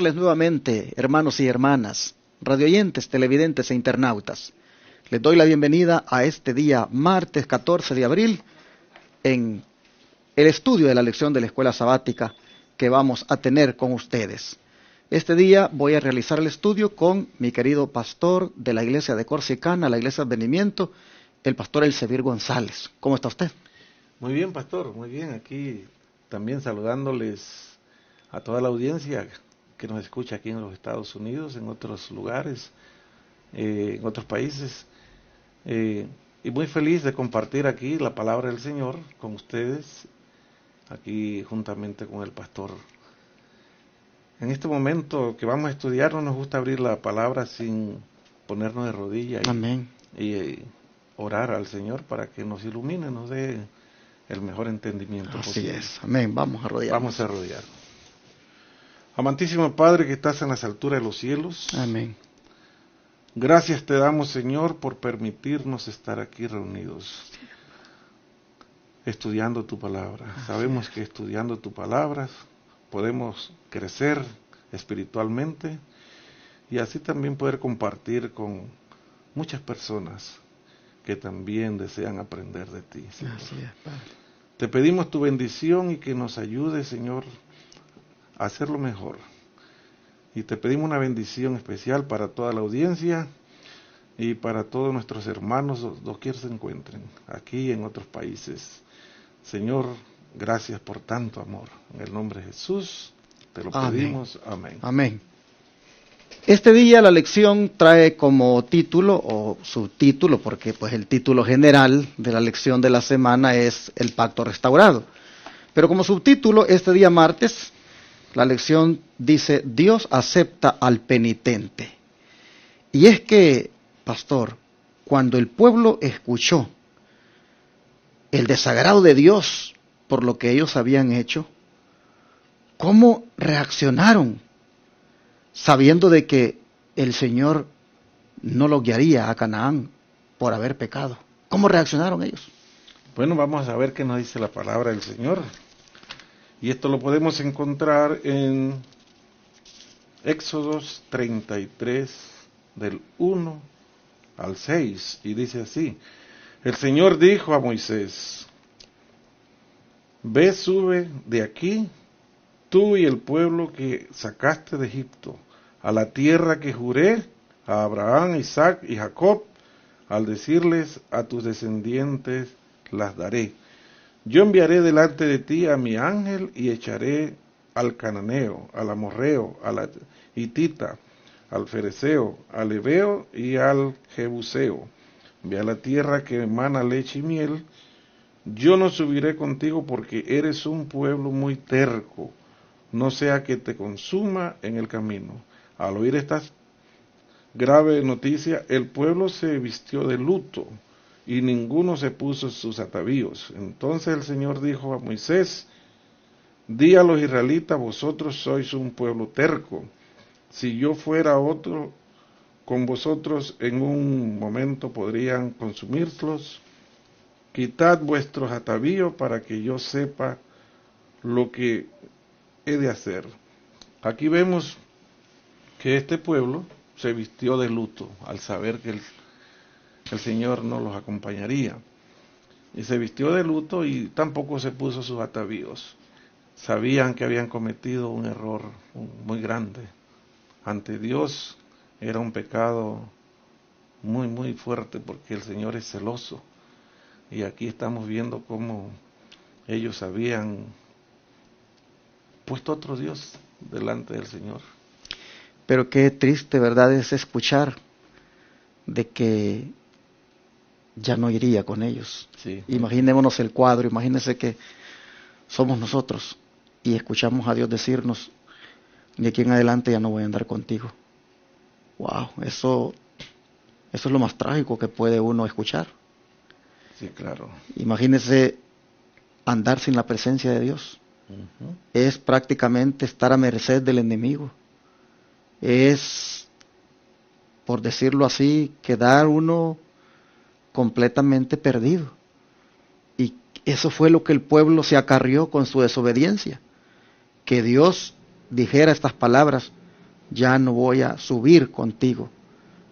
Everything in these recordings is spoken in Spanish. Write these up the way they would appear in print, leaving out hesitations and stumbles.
saludarles nuevamente, hermanos y hermanas, radioyentes, televidentes e internautas. Les doy la bienvenida a este día, martes 14 de abril, en el estudio de la lección de la Escuela Sabática que vamos a tener con ustedes. Este día voy a realizar el estudio con mi querido pastor de la iglesia de Corsicana, la iglesia de Advenimiento, el pastor Elsevir González. ¿Cómo está usted? Muy bien, pastor, muy bien. Aquí también saludándoles a toda la audiencia que nos escucha aquí en los Estados Unidos, en otros lugares, en otros países. Y muy feliz de compartir aquí la palabra del Señor con ustedes, aquí juntamente con el pastor. En este momento que vamos a estudiar, no nos gusta abrir la palabra sin ponernos de rodillas y orar al Señor para que nos ilumine, nos dé el mejor entendimiento posible. Así es, amén. Vamos a arrodillarnos. Vamos a arrodillarnos. Amantísimo Padre que estás en las alturas de los cielos. Amén. Gracias te damos, Señor, por permitirnos estar aquí reunidos, estudiando tu palabra. Sabemos que estudiando tu palabra podemos crecer espiritualmente y así también poder compartir con muchas personas que también desean aprender de ti, Señor. Así es, Padre. Te pedimos tu bendición y que nos ayude, Señor, a hacerlo mejor. Y te pedimos una bendición especial para toda la audiencia y para todos nuestros hermanos, doquier se encuentren, aquí y en otros países. Señor, gracias por tanto amor. En el nombre de Jesús te lo pedimos. Amén. Amén. Este día la lección trae como título o subtítulo, porque pues el título general de la lección de la semana es el pacto restaurado. Pero como subtítulo, este día martes, la lección dice, Dios acepta al penitente. Y es que, pastor, cuando el pueblo escuchó el desagrado de Dios por lo que ellos habían hecho, ¿cómo reaccionaron? Sabiendo de que el Señor no los guiaría a Canaán por haber pecado. ¿Cómo reaccionaron ellos? Bueno, vamos a ver qué nos dice la palabra del Señor. Y esto lo podemos encontrar en Éxodos 33, del 1 al 6, y dice así: el Señor dijo a Moisés, ve, sube de aquí, tú y el pueblo que sacaste de Egipto, a la tierra que juré a Abraham, Isaac y Jacob, al decirles a tus descendientes las daré. Yo enviaré delante de ti a mi ángel y echaré al cananeo, al amorreo, al hitita, al fereceo, al heveo y al jebuseo. Ve a la tierra que emana leche y miel. Yo no subiré contigo porque eres un pueblo muy terco, no sea que te consuma en el camino. Al oír esta grave noticia, el pueblo se vistió de luto y ninguno se puso sus atavíos. Entonces el Señor dijo a Moisés, di a los israelitas, vosotros sois un pueblo terco. Si yo fuera otro con vosotros, en un momento podrían consumirlos. Quitad vuestros atavíos para que yo sepa lo que he de hacer. Aquí vemos que este pueblo se vistió de luto al saber que el Señor no los acompañaría. Y se vistió de luto y tampoco se puso sus atavíos. Sabían que habían cometido un error muy grande. Ante Dios era un pecado muy, muy fuerte porque el Señor es celoso. Y aquí estamos viendo cómo ellos habían puesto otro Dios delante del Señor. Pero qué triste, ¿verdad?, es escuchar de que ya no iría con ellos. Sí. Imaginémonos el cuadro, imagínense que somos nosotros y escuchamos a Dios decirnos, de aquí en adelante ya no voy a andar contigo. Wow, eso es lo más trágico que puede uno escuchar. Sí, claro. Imagínense andar sin la presencia de Dios. Es prácticamente estar a merced del enemigo. Es, por decirlo así, quedar uno completamente perdido. Y eso fue lo que el pueblo se acarrió con su desobediencia. Que Dios dijera estas palabras, ya no voy a subir contigo,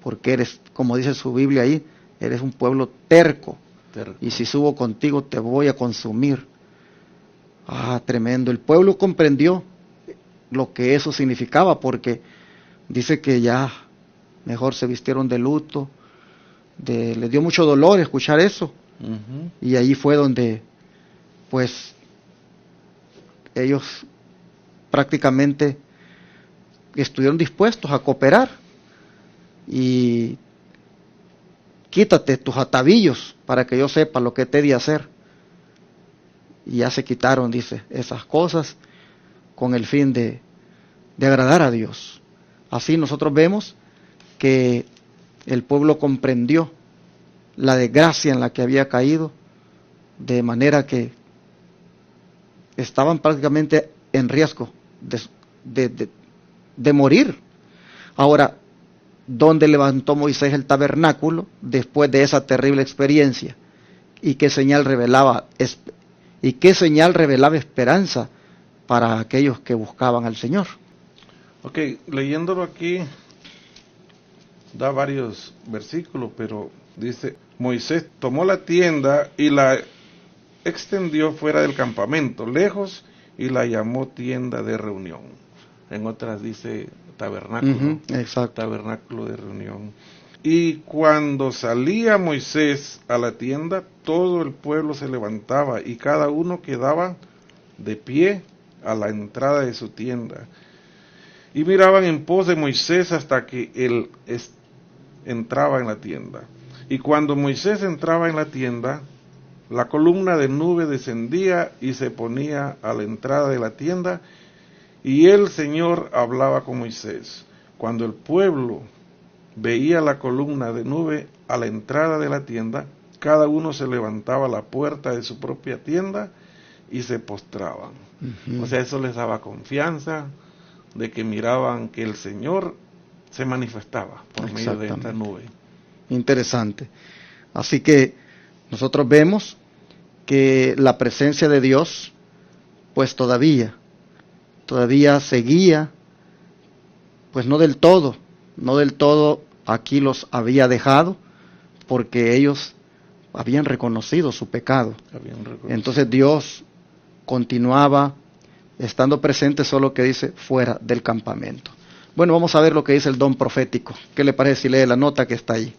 porque eres, como dice su Biblia ahí, eres un pueblo terco, y si subo contigo te voy a consumir. Tremendo. El pueblo comprendió lo que eso significaba, porque dice que ya mejor se vistieron de luto, les dio mucho dolor escuchar eso, y ahí fue donde pues ellos prácticamente estuvieron dispuestos a cooperar y quítate tus atavillos para que yo sepa lo que te he de hacer. Y ya se quitaron, dice, esas cosas con el fin de agradar a Dios. Así nosotros vemos que el pueblo comprendió la desgracia en la que había caído, de manera que estaban prácticamente en riesgo de morir. Ahora, ¿dónde levantó Moisés el tabernáculo después de esa terrible experiencia? ¿Y qué señal revelaba esperanza para aquellos que buscaban al Señor? Ok, leyéndolo aquí, da varios versículos, pero dice, Moisés tomó la tienda y la extendió fuera del campamento, lejos, y la llamó tienda de reunión. En otras dice tabernáculo, exacto. Tabernáculo de reunión. Y cuando salía Moisés a la tienda, todo el pueblo se levantaba y cada uno quedaba de pie a la entrada de su tienda. Y miraban en pos de Moisés hasta que él entraba en la tienda. Y cuando Moisés entraba en la tienda, la columna de nube descendía y se ponía a la entrada de la tienda, y el Señor hablaba con Moisés. Cuando el pueblo veía la columna de nube a la entrada de la tienda, cada uno se levantaba a la puerta de su propia tienda y se postraban. O sea, eso les daba confianza de que miraban que el Señor se manifestaba por medio de esta nube. Interesante. Así que nosotros vemos que la presencia de Dios, pues todavía seguía, pues no del todo aquí los había dejado, porque ellos habían reconocido su pecado. Entonces Dios continuaba estando presente, solo que dice fuera del campamento. Bueno, vamos a ver lo que dice el don profético. ¿Qué le parece si lee la nota que está ahí?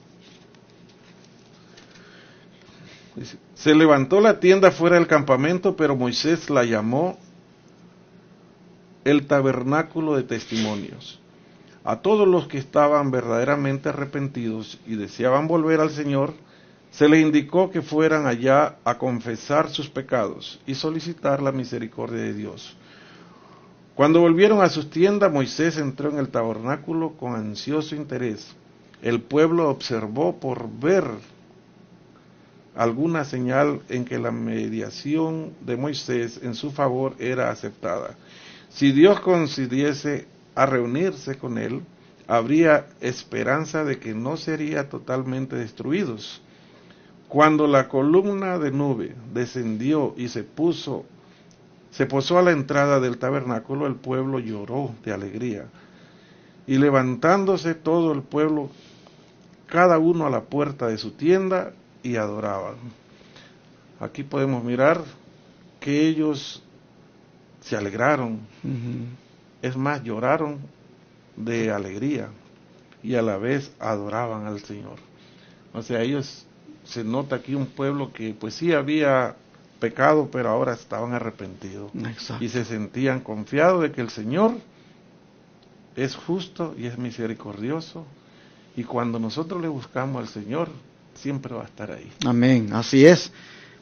Se levantó la tienda fuera del campamento, pero Moisés la llamó el tabernáculo de testimonios. A todos los que estaban verdaderamente arrepentidos y deseaban volver al Señor, se les indicó que fueran allá a confesar sus pecados y solicitar la misericordia de Dios. Cuando volvieron a sus tiendas, Moisés entró en el tabernáculo con ansioso interés. El pueblo observó por ver alguna señal en que la mediación de Moisés en su favor era aceptada. Si Dios concediese a reunirse con él, habría esperanza de que no serían totalmente destruidos. Cuando la columna de nube descendió y se posó a la entrada del tabernáculo, el pueblo lloró de alegría. Y levantándose todo el pueblo, cada uno a la puerta de su tienda, y adoraban. Aquí podemos mirar que ellos se alegraron. Es más, lloraron de alegría y a la vez adoraban al Señor. O sea, ellos, se nota aquí un pueblo que pues sí había pecado, pero ahora estaban arrepentidos. Exacto. Y se sentían confiados de que el Señor es justo y es misericordioso, y cuando nosotros le buscamos al Señor, siempre va a estar ahí. Amén, así es.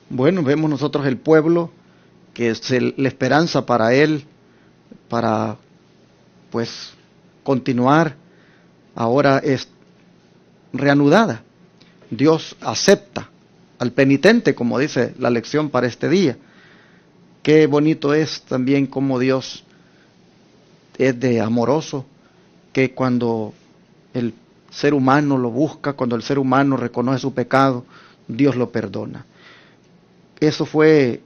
Bueno, vemos nosotros el pueblo, que es la esperanza para él, para pues continuar, ahora es reanudada. Dios acepta al penitente, como dice la lección para este día. Qué bonito es también como Dios es de amoroso, que cuando el ser humano lo busca, cuando el ser humano reconoce su pecado, Dios lo perdona. Eso fue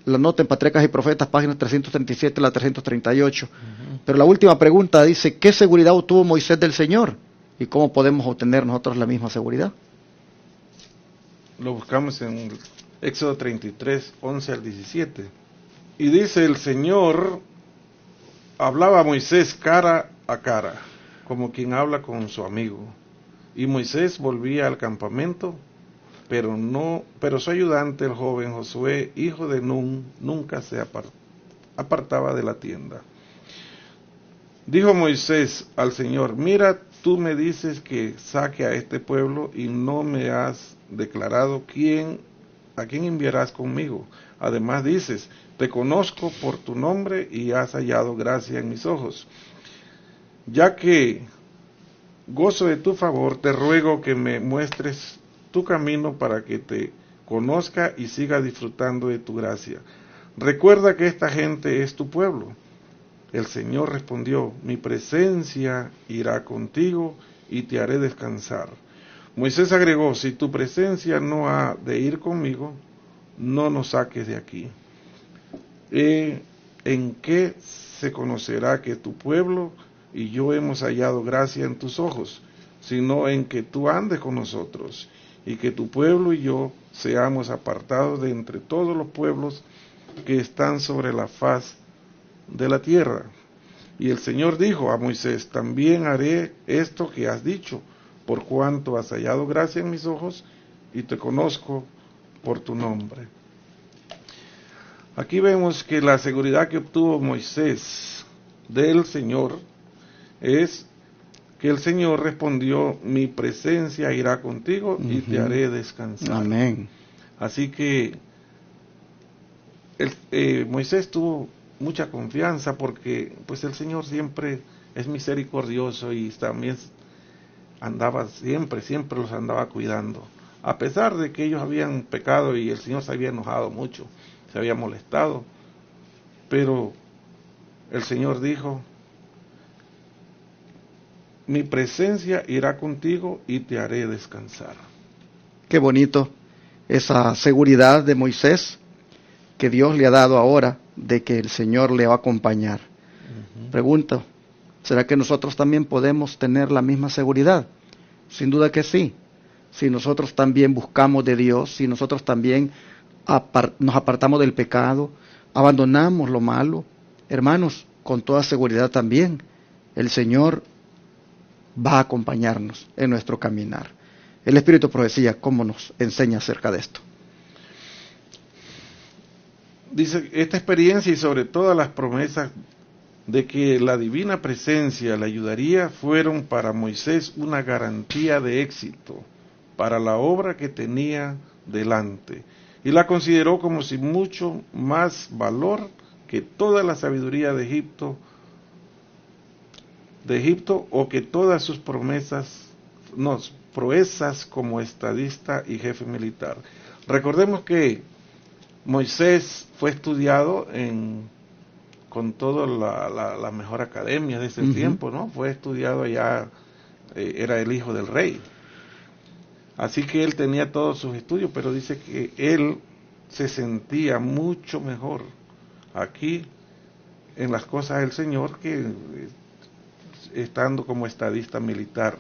la nota en Patriarcas y Profetas, páginas 337 a la 338. Pero la última pregunta dice, ¿qué seguridad obtuvo Moisés del Señor? ¿Y cómo podemos obtener nosotros la misma seguridad? Lo buscamos en Éxodo 33, 11 al 17. Y dice, el Señor hablaba a Moisés cara a cara, como quien habla con su amigo. Y Moisés volvía al campamento, pero su ayudante, el joven Josué, hijo de Nun, nunca se apartaba de la tienda. Dijo Moisés al Señor, mira, tú me dices que saque a este pueblo y no me has declarado a quién enviarás conmigo. Además dices, te conozco por tu nombre y has hallado gracia en mis ojos. Ya que gozo de tu favor, te ruego que me muestres tu camino para que te conozca y siga disfrutando de tu gracia. Recuerda que esta gente es tu pueblo. El Señor respondió, mi presencia irá contigo y te haré descansar. Moisés agregó, si tu presencia no ha de ir conmigo, no nos saques de aquí. ¿En qué se conocerá que tu pueblo y yo hemos hallado gracia en tus ojos? Sino en que tú andes con nosotros, y que tu pueblo y yo seamos apartados de entre todos los pueblos que están sobre la faz de la tierra. Y el Señor dijo a Moisés, también haré esto que has dicho, por cuanto has hallado gracia en mis ojos, y te conozco por tu nombre. Aquí vemos que la seguridad que obtuvo Moisés del Señor es que el Señor respondió, mi presencia irá contigo y te haré descansar. Amén. Así que Moisés tuvo mucha confianza porque pues el Señor siempre es misericordioso y también andaba siempre los andaba cuidando. A pesar de que ellos habían pecado y el Señor se había enojado mucho, se había molestado, pero el Señor dijo, mi presencia irá contigo y te haré descansar. Qué bonito esa seguridad de Moisés que Dios le ha dado ahora de que el Señor le va a acompañar. Pregunto, ¿será que nosotros también podemos tener la misma seguridad? Sin duda que sí. Si nosotros también buscamos de Dios, si nosotros también nos apartamos del pecado, abandonamos lo malo, hermanos, con toda seguridad también, el Señor va a acompañarnos en nuestro caminar. El Espíritu de Profecía, ¿cómo nos enseña acerca de esto? Dice, esta experiencia y sobre todas las promesas de que la divina presencia le ayudaría fueron para Moisés una garantía de éxito para la obra que tenía delante, y la consideró como si mucho más valor que toda la sabiduría de Egipto o que todas sus proezas como estadista y jefe militar. Recordemos que Moisés fue estudiado con toda la mejor academia de ese tiempo, ¿no? Fue estudiado allá, era el hijo del rey. Así que él tenía todos sus estudios, pero dice que él se sentía mucho mejor aquí en las cosas del Señor que estando como estadista militar.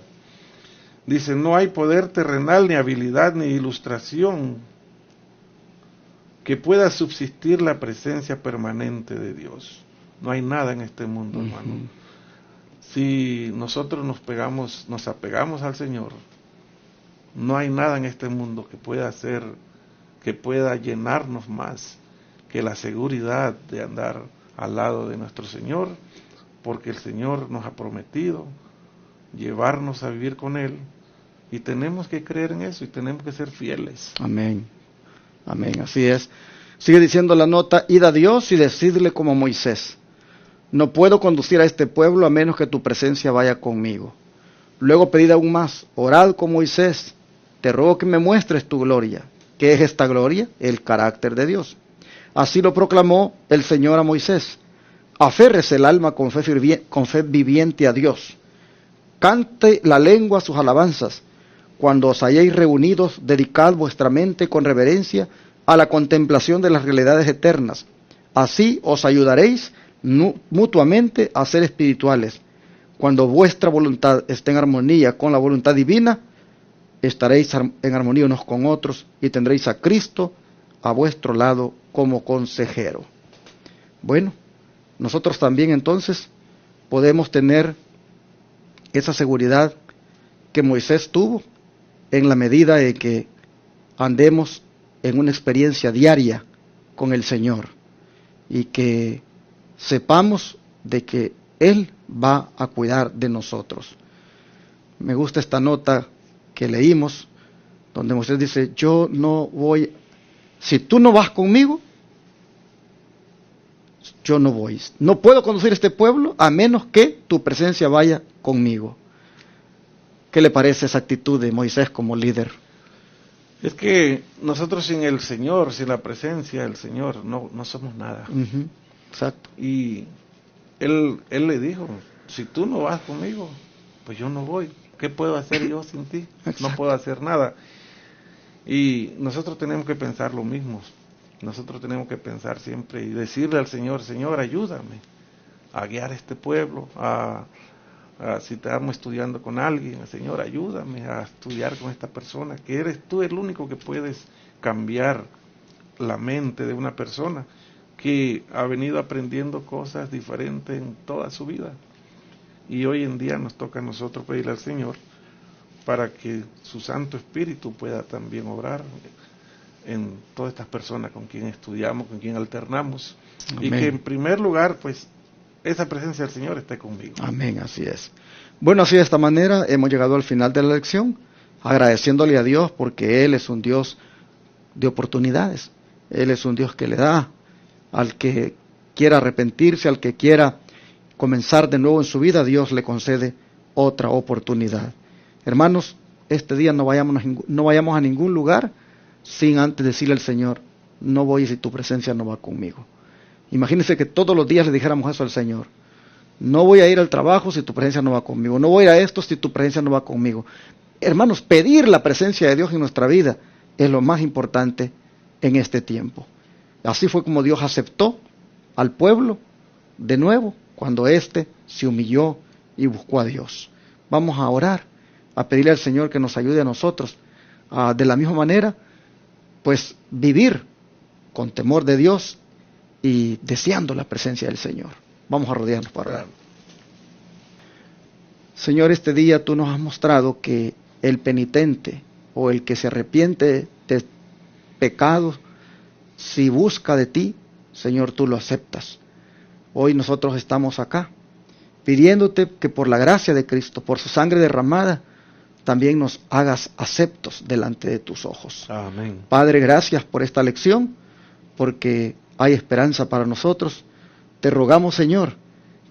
Dice, no hay poder terrenal, ni habilidad, ni ilustración que pueda subsistir la presencia permanente de Dios. No hay nada en este mundo, hermano. Si nosotros nos apegamos al Señor, no hay nada en este mundo que pueda llenarnos más que la seguridad de andar al lado de nuestro Señor, porque el Señor nos ha prometido llevarnos a vivir con Él, y tenemos que creer en eso y tenemos que ser fieles. Amén. Amén, así es. Sigue diciendo la nota, id a Dios y decidle como Moisés, no puedo conducir a este pueblo a menos que tu presencia vaya conmigo. Luego pedid aún más, orad con Moisés, te ruego que me muestres tu gloria. ¿Qué es esta gloria? El carácter de Dios. Así lo proclamó el Señor a Moisés. Aférrese el alma con fe viviente a Dios. Cante la lengua sus alabanzas. Cuando os halléis reunidos, dedicad vuestra mente con reverencia a la contemplación de las realidades eternas. Así os ayudaréis mutuamente a ser espirituales. Cuando vuestra voluntad esté en armonía con la voluntad divina, estaréis en armonía unos con otros y tendréis a Cristo a vuestro lado como consejero. Bueno, nosotros también entonces podemos tener esa seguridad que Moisés tuvo en la medida en que andemos en una experiencia diaria con el Señor y que sepamos de que Él va a cuidar de nosotros. Me gusta esta nota que leímos, donde Moisés dice, yo no voy, si tú no vas conmigo, yo no voy. No puedo conducir este pueblo a menos que tu presencia vaya conmigo. ¿Qué le parece esa actitud de Moisés como líder? Es que nosotros sin el Señor, sin la presencia del Señor, no somos nada. Uh-huh. Exacto. Y él le dijo, si tú no vas conmigo, pues yo no voy. ¿Qué puedo hacer yo sin ti? Exacto. No puedo hacer nada. Y nosotros tenemos que pensar lo mismo. Nosotros tenemos que pensar siempre y decirle al Señor, Señor, ayúdame a guiar este pueblo, si estamos estudiando con alguien, Señor, ayúdame a estudiar con esta persona, que eres tú el único que puedes cambiar la mente de una persona que ha venido aprendiendo cosas diferentes en toda su vida. Y hoy en día nos toca a nosotros pedirle al Señor para que su Santo Espíritu pueda también obrar en todas estas personas con quien estudiamos, con quien alternamos. Amén. Y que en primer lugar, pues, esa presencia del Señor esté conmigo. Amén, así es. Bueno, así de esta manera hemos llegado al final de la lección, agradeciéndole a Dios porque Él es un Dios de oportunidades. Él es un Dios que le da al que quiera arrepentirse, al que quiera comenzar de nuevo en su vida, Dios le concede otra oportunidad. Hermanos, este día no vayamos a ningún lugar sin antes decirle al Señor, no voy si tu presencia no va conmigo. Imagínense que todos los días le dijéramos eso al Señor. No voy a ir al trabajo si tu presencia no va conmigo. No voy a ir a esto si tu presencia no va conmigo. Hermanos, pedir la presencia de Dios en nuestra vida es lo más importante en este tiempo. Así fue como Dios aceptó al pueblo de nuevo cuando éste se humilló y buscó a Dios. Vamos a orar, a pedirle al Señor que nos ayude a nosotros de la misma manera, pues vivir con temor de Dios y deseando la presencia del Señor. Vamos a rodearnos para orar. Señor, este día tú nos has mostrado que el penitente o el que se arrepiente de pecados, si busca de ti, Señor, tú lo aceptas. Hoy nosotros estamos acá pidiéndote que por la gracia de Cristo, por su sangre derramada, también nos hagas aceptos delante de tus ojos. Amén. Padre, gracias por esta lección, porque hay esperanza para nosotros. Te rogamos, Señor,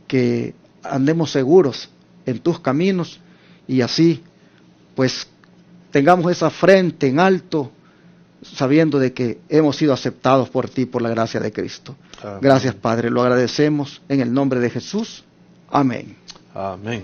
que andemos seguros en tus caminos y así, pues, tengamos esa frente en alto, sabiendo de que hemos sido aceptados por ti, por la gracia de Cristo. Amén. Gracias, Padre, lo agradecemos en el nombre de Jesús. Amén. Amén.